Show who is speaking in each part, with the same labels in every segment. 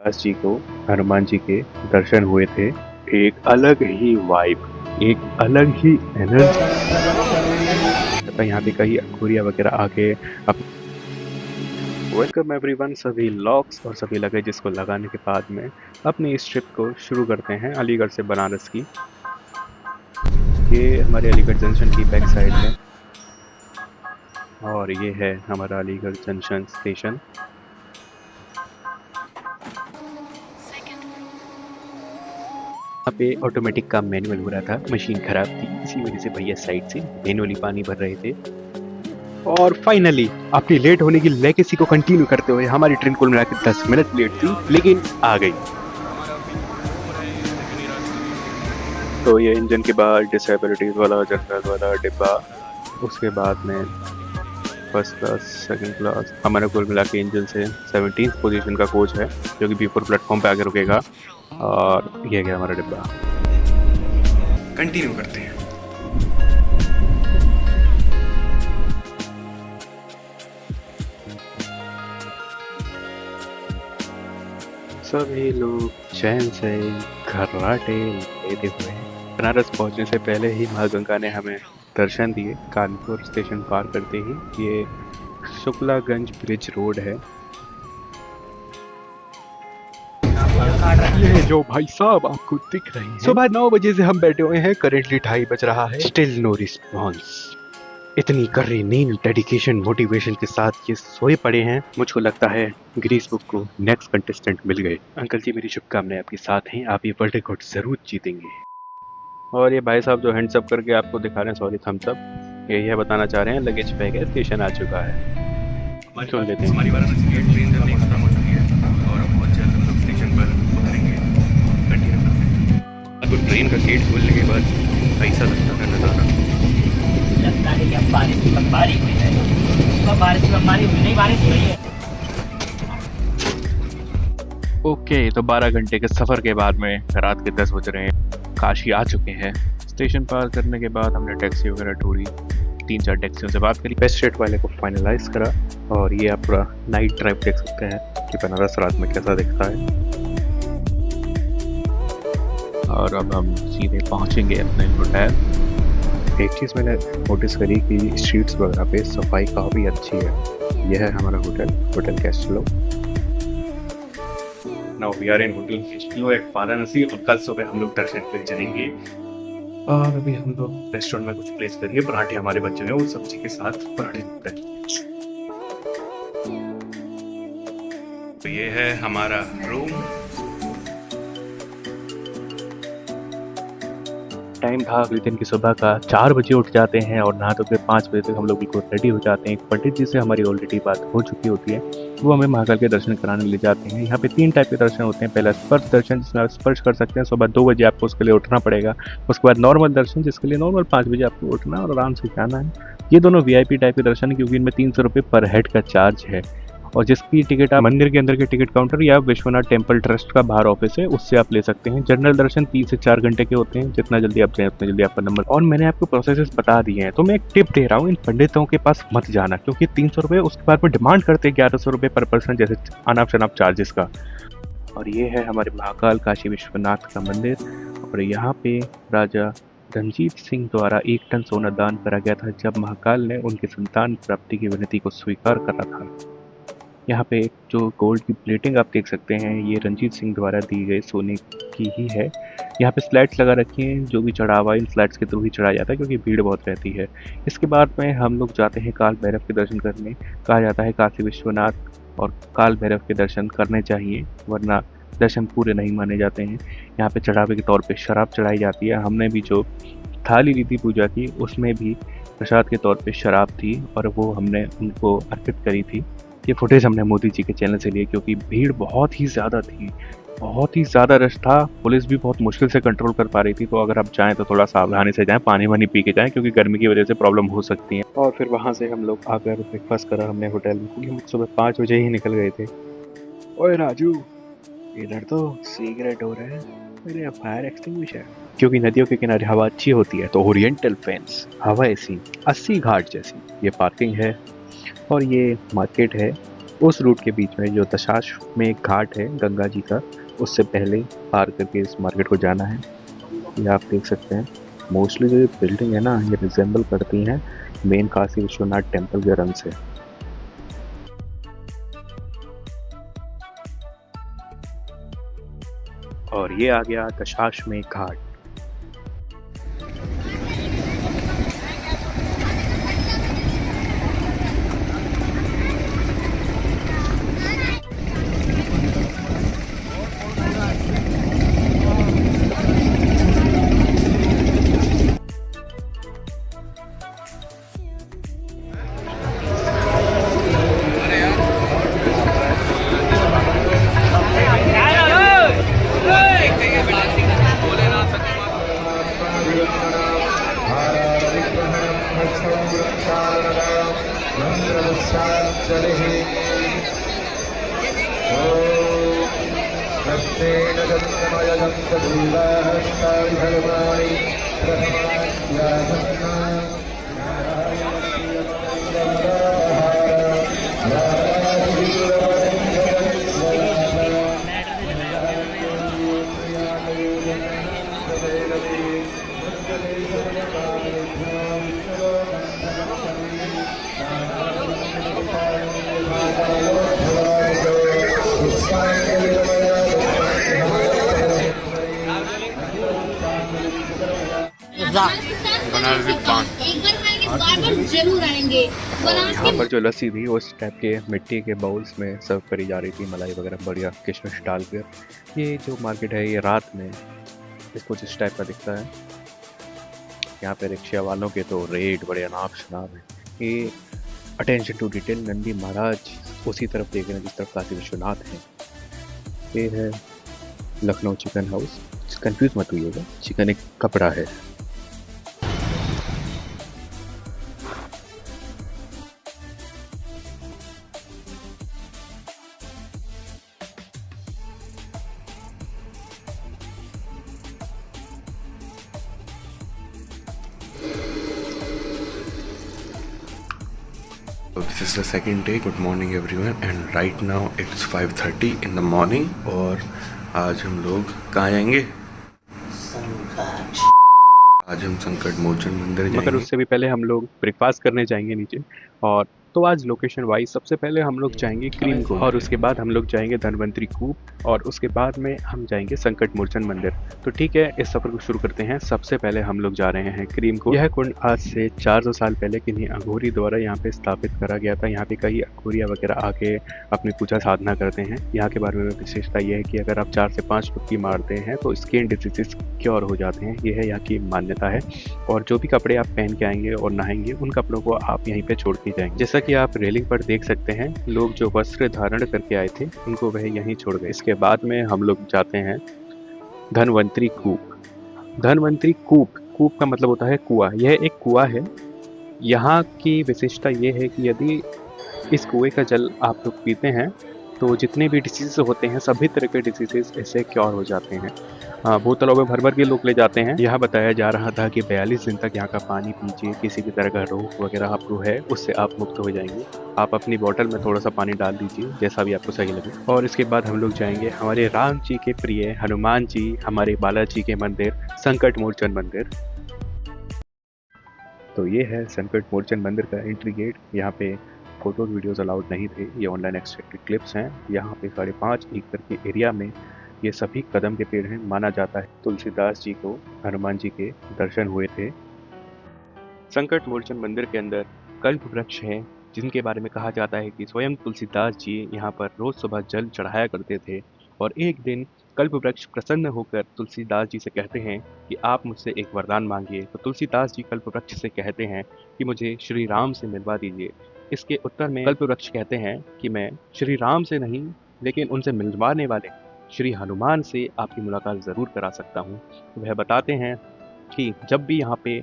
Speaker 1: दास जी को हनुमान जी के दर्शन हुए थे। एक अलग ही वाइब, एक अलग ही एनर्जी यहाँ पे कहीं अखोरिया वगैरह आके वेलकम एवरीवन। सभी लॉक्स और सभी लगेजेस को लगाने के बाद में अपनी इस ट्रिप को शुरू करते हैं अलीगढ़ से बनारस की। ये हमारे अलीगढ़ जंक्शन की बैक साइड है और ये है हमारा अलीगढ़ जंक्शन स्टेशन। यहाँ पे ऑटोमेटिक का मैनुअल हो रहा था, मशीन खराब थी, इसी वजह से भैया साइड से मैनुअली पानी भर रहे थे। और फाइनली अपनी लेट होने की लेगेसी को कंटिन्यू करते हुए हमारी ट्रेन कुल मिला के 10 मिनट लेट थी लेकिन आ गई। तो ये इंजन के बाद डिसेबिलिटीज वाला जनरल वाला डिब्बा, उसके बाद में फर्स्ट क्लास सेकंड क्लास, हमारा कुल मिला के इंजन से 17th पोजीशन का कोच है जो कि B4 प्लेटफॉर्म पे आके रुकेगा। और ये गया हमारा डिब्बा।
Speaker 2: कंटिन्यू करते हैं।
Speaker 1: सभी लोग चैन से घर्राटे लेते हुए बनारस पहुंचने से पहले ही माँ गंगा ने हमें दर्शन दिए। कानपुर स्टेशन पार करते ही ये शुक्लागंज ब्रिज रोड है। ये जो भाई साहब आपको दिख रहे हैं, सुबह 9 बजे से हम बैठे हुए हैं, करेंटली 2:30 बज रहा है, स्टिल नो रिस्पॉन्स। इतनी कर्री नींद, डेडिकेशन, मोटिवेशन के साथ ये सोए पड़े हैं। मुझको लगता है गिनीज बुक को नेक्स्ट कंटेस्टेंट मिल गए। अंकल जी मेरी शुभकामनाएं आपके साथ हैं, आप ये वर्ल्ड रिकॉर्ड जरूर जीतेंगे। और ये भाई साहब जो हैंड्स अप करके आपको दिखा रहे हैं, सॉरी थम्स अप, यही बताना चाह रहे हैं लगेज बैग है, स्टेशन आ चुका है। चल लेते हैं।
Speaker 2: हमारी वाराणसी की ट्रेन जर्नी खत्म हो चुकी है और अब बहुत जल्द हम लोग स्टेशन पर उतरेंगे। कंटिन्यू करते हैं। अब ट्रेन का गेट खोलने के बाद ऐसा लगता है नज़ारा।
Speaker 3: लगता है कि अब बारिश की बमबारी हुई है। तो बारिश की बमबारी हुई नहीं, बारिश हुई है।
Speaker 1: ओके, तो 12 घंटे के सफर के बाद में रात के 10 बज रहे हैं, काशी आ चुके हैं। स्टेशन पार करने के बाद हमने टैक्सी वगैरह ढूंढी, 3-4 टैक्सियों से बात करी, बेस्ट रेट वाले को फाइनलाइज करा। और ये आप पूरा नाइट ड्राइव देख सकते हैं कि बनारस रात में कैसा दिखता है। और अब हम सीधे पहुंचेंगे अपने होटल। एक चीज़ मैंने नोटिस करी कि स्ट्रीट्स वगैरह पे सफाई काफ़ी अच्छी है। यह है हमारा hotel Castello.
Speaker 2: Now we are in hotel Castello at Varanasi और कल सुबह हम लोग दर्शन पे चलेंगे। और अभी हम लोग रेस्टोरेंट में कुछ प्लेस करिए, पराठे हमारे बच्चे हैं, वो सब्जी के साथ पराठे मिलते हैं। तो ये है हमारा रूम।
Speaker 1: टाइम था अगले दिन की सुबह का, 4 बजे उठ जाते हैं और नहा धो के 5 बजे तक हम लोग बिल्कुल रेडी हो जाते हैं। पंडित जी से हमारी ऑलरेडी बात हो चुकी होती है, वो हमें महाकाल के दर्शन कराने ले जाते हैं। यहाँ पे 3 टाइप के दर्शन होते हैं। पहला स्पर्श दर्शन, जिसमें आप स्पर्श कर सकते हैं, सुबह 2 बजे आपको उसके लिए उठना पड़ेगा। उसके बाद नॉर्मल दर्शन, जिसके लिए नॉर्मल 5 बजे आपको उठना और आराम से जाना है। ये दोनों VIP टाइप के दर्शन है, क्योंकि इनमें 300 रुपये पर हेड का चार्ज है। और जिसकी टिकट आप मंदिर के अंदर के टिकट काउंटर या विश्वनाथ टेम्पल ट्रस्ट का बाहर ऑफिस है, उससे आप ले सकते हैं। जनरल दर्शन 3 से 4 घंटे के होते हैं, जितना जल्दी आप जाएं उतना जल्दी आपका नंबर। और मैंने आपको प्रोसेसेस बता दिए हैं, तो मैं एक टिप दे रहा हूँ, इन पंडितों के पास मत जाना, क्योंकि 300 रुपये उसके बाद में डिमांड करते हैं 1100 रुपये पर पर्सन, जैसे अनाप शनाप चार्जेस का। और ये है हमारे महाकाल काशी विश्वनाथ का मंदिर। और यहाँ पे राजा रणजीत सिंह द्वारा 1 टन सोना दान करा गया था, जब महाकाल ने उनकी संतान प्राप्ति की विनती को स्वीकार करा था। यहाँ पे जो गोल्ड की प्लेटिंग आप देख सकते हैं, ये रंजीत सिंह द्वारा दी गई सोने की ही है। यहाँ पे स्लैट्स लगा रखी हैं, जो भी चढ़ावा इन स्लैट्स के थ्रू ही चढ़ाया जाता है, क्योंकि भीड़ बहुत रहती है। इसके बाद में हम लोग जाते हैं काल भैरव के दर्शन करने। कहा जाता है काशी विश्वनाथ और काल भैरव के दर्शन करने चाहिए, वरना दर्शन पूरे नहीं माने जाते हैं। यहाँ पे चढ़ावे के तौर पे शराब चढ़ाई जाती है। हमने भी जो थाली ली थी पूजा की, उसमें भी प्रसाद के तौर पे शराब थी और वो हमने उनको अर्पित करी थी। ये फुटेज हमने मोदी जी के चैनल से लिए, क्योंकि भीड़ बहुत ही ज़्यादा थी, बहुत ही ज़्यादा रश था। पुलिस भी बहुत मुश्किल से कंट्रोल कर पा रही थी। तो अगर आप जाएँ तो थोड़ा सावधानी से जाएँ, पानी वानी पी के जाएँ, क्योंकि गर्मी की वजह से प्रॉब्लम हो सकती है। और फिर वहाँ से हम लोग आकर ब्रेकफास्ट करा हमने होटल में, क्योंकि हम सुबह 5 बजे ही निकल गए थे। ओए राजू, इधर तो सिगरेट हो रहा है, मेरे फायर एक्सटिंग्विशर। क्योंकि नदियों के किनारे हवा अच्छी होती है, तो ओरिएंटल फैंस, हवा ऐसी 80 घाट जैसी। ये पार्किंग है और ये मार्केट है। उस रूट के बीच में जो दशाश्वमेध घाट है गंगा जी का, उससे पहले पार करके इस मार्केट को जाना है। ये आप देख सकते हैं मोस्टली जो ये बिल्डिंग है ना, ये रिजेंबल करती हैं मेन काशी विश्वनाथ टेम्पल के रंग से। और ये आ गया दशाश्वमेध घाट।
Speaker 4: एक बार खाएंगे बार-बार जरूर आएंगे।
Speaker 1: यहाँ पर जो लस्सी थी उस टाइप के मिट्टी के बाउल्स में सर्व करी जा रही थी, मलाई वगैरह बढ़िया किशमिश डाल कर। ये जो मार्केट है ये रात में कुछ इस टाइप का दिखता है। यहाँ पे रिक्शा वालों के तो रेट बड़े अनाप शनाप है। ये अटेंशन टू डिटेल, नंदी महाराज उसी तरफ देख रहे हैं जिस तरफ काशी विश्वनाथ है। ये है लखनऊ चिकन हाउस। कंफ्यूज मत होइएगा, चिकन एक कपड़ा है।
Speaker 5: This is the second day. Good morning everyone, and right now it's 5:30 in the morning. और आज हम लोग कहाँ जाएंगे? आज हम संकट मोचन मंदिर जाएंगे।
Speaker 1: मगर उससे भी पहले हम लोग ब्रेकफास्ट करने जाएंगे नीचे। और तो आज लोकेशन वाइज सबसे पहले हम लोग जाएंगे क्रीम को, और उसके बाद हम लोग जाएंगे धनवंतरी कूप, और उसके बाद में हम जाएंगे संकट मोचन मंदिर। तो ठीक है, इस सफ़र को शुरू करते हैं। सबसे पहले हम लोग जा रहे हैं क्रीम को। यह कुंड आज से 400 साल पहले किन्हीं अघोरी द्वारा यहाँ पे स्थापित करा गया था। यहाँ पे कई अघोरिया वगैरह आके अपनी पूजा साधना करते हैं। यहाँ के बारे में विशेषता यह है कि अगर आप 4 से 5 डुबकी मारते हैं तो स्किन डिजीजेस क्योर हो जाते हैं। यह है यहाँ की मान्यता है। और जो भी कपड़े आप पहन के आएंगे और नहाएंगे उन कपड़ों को आप यहीं पे छोड़ के जाएंगे। जैसा कि आप रेलिंग पर देख सकते हैं, लोग जो वस्त्र धारण करके आए थे उनको वह यहीं छोड़ गए। इसके बाद में हम लोग जाते हैं धनवंतरी कूप। धनवंतरी कूप, कूप का मतलब होता है कुआं। यह एक कुआं है। यहाँ की विशेषता यह है कि यदि इस कुएं का जल आप लोग पीते हैं तो जितने भी डिसीज़ होते हैं सभी तरह के डिसीज़ इससे क्योर हो जाते हैं। बोतलों में भर भर के लोग ले जाते हैं। यह बताया जा रहा था कि 42 दिन तक यहाँ का पानी पीजिए, किसी भी तरह का रोग वगैरह आपको है उससे आप मुक्त हो जाएंगे। आप अपनी बोतल में थोड़ा सा पानी डाल दीजिए, जैसा भी आपको सही लगे। और इसके बाद हम लोग जाएंगे हमारे राम जी के प्रिय हनुमान जी, हमारे बालाजी के मंदिर संकट मोचन मंदिर। तो ये है संकट मोचन मंदिर का एंट्री गेट। यहाँ पे फोटोज वीडियोस अलाउड नहीं थे, ये ऑनलाइन एक्सट्रैक्टेड क्लिप्स हैं। यहाँ पे 5.5 एकड़ के एरिया में ये सभी कदम के पेड़ हैं। माना जाता है तुलसीदास जी को हनुमान जी के दर्शन हुए थे। संकट मोचन मंदिर के अंदर कल्प वृक्ष हैं जिनके बारे में कहा जाता है कि स्वयं तुलसीदास जी यहाँ पर रोज सुबह जल चढ़ाया करते थे। और एक दिन कल्प वृक्ष प्रसन्न होकर तुलसीदास जी से कहते हैं कि आप मुझसे एक वरदान मांगिए। तो तुलसीदास जी कल्प वृक्ष से कहते हैं कि मुझे श्री राम से मिलवा दीजिए। इसके उत्तर में कल्प वृक्ष कहते हैं कि मैं श्री राम से नहीं, लेकिन उनसे मिलवाने वाले श्री हनुमान से आपकी मुलाकात ज़रूर करा सकता हूँ। वह बताते हैं कि जब भी यहाँ पे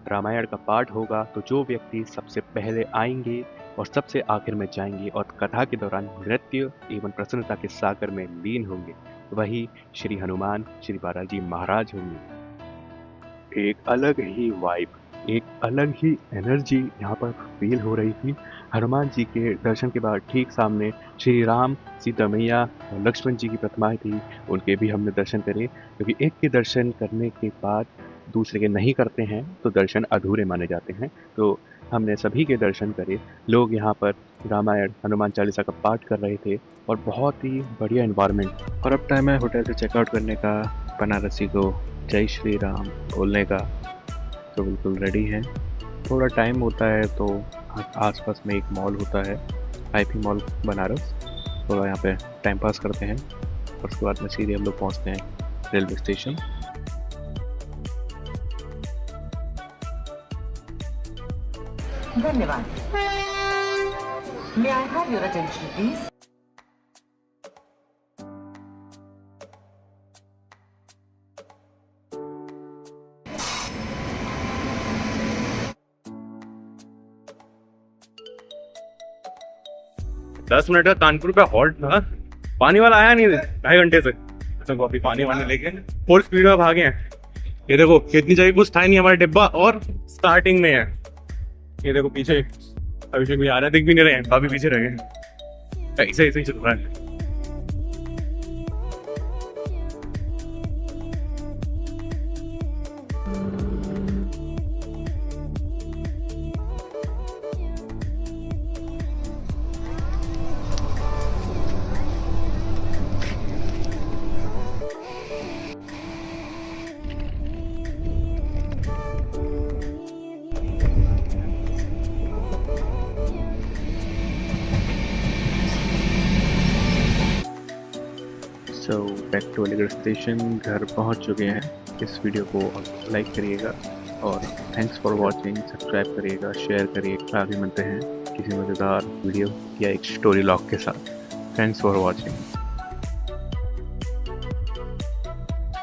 Speaker 1: रामायण का पाठ होगा तो जो व्यक्ति सबसे पहले आएंगे और सबसे आखिर में जाएंगे और कथा के दौरान नृत्य एवं प्रसन्नता के सागर में लीन होंगे, वही श्री हनुमान श्री बालाजी महाराज होंगे। एक अलग ही वाइब, एक अलग ही एनर्जी यहाँ पर फील हो रही थी। हनुमान जी के दर्शन के बाद ठीक सामने श्री राम, सीता मैया और लक्ष्मण जी की प्रतिमाएं थी, उनके भी हमने दर्शन करे, क्योंकि एक के दर्शन करने के बाद दूसरे के नहीं करते हैं तो दर्शन अधूरे माने जाते हैं। तो हमने सभी के दर्शन करे। लोग यहाँ पर रामायण, हनुमान चालीसा का पाठ कर रहे थे और बहुत ही बढ़िया एनवायरनमेंट। और अब टाइम है होटल से चेकआउट करने का, बनारसी को जय श्री राम बोलने का। तो बिल्कुल रेडी है। थोड़ा टाइम होता है तो आसपास में एक मॉल होता है, IP मॉल बनारस, थोड़ा यहाँ पे टाइम पास करते हैं और उसके बाद में सीधे हम लोग पहुँचते हैं रेलवे स्टेशन।
Speaker 6: धन्यवाद। May I have your attention, please?
Speaker 2: दस मिनट का कानपुर पे हॉल्ट था, पानी वाला आया नहीं 2.5 घंटे से। तो अभी पानी वाले लेके फुल स्पीड में भागे हैं। ये देखो कितनी जगह कुछ था नहीं, हमारा डिब्बा और स्टार्टिंग में है। ये देखो पीछे अभिषेक भी आ रहे, दिख भी नहीं रहे हैं, काफी पीछे रह गए। ऐसे ऐसे ही चल रहा है।
Speaker 1: So back to Aligarh station, घर पहुंच चुके हैं। इस वीडियो को लाइक करिएगा और थैंक्स फॉर वाचिंग, सब्सक्राइब करिएगा, शेयर करिएगा। आगे मिलते हैं किसी मज़ेदार वीडियो या एक स्टोरी लॉग के साथ। Thanks for watching.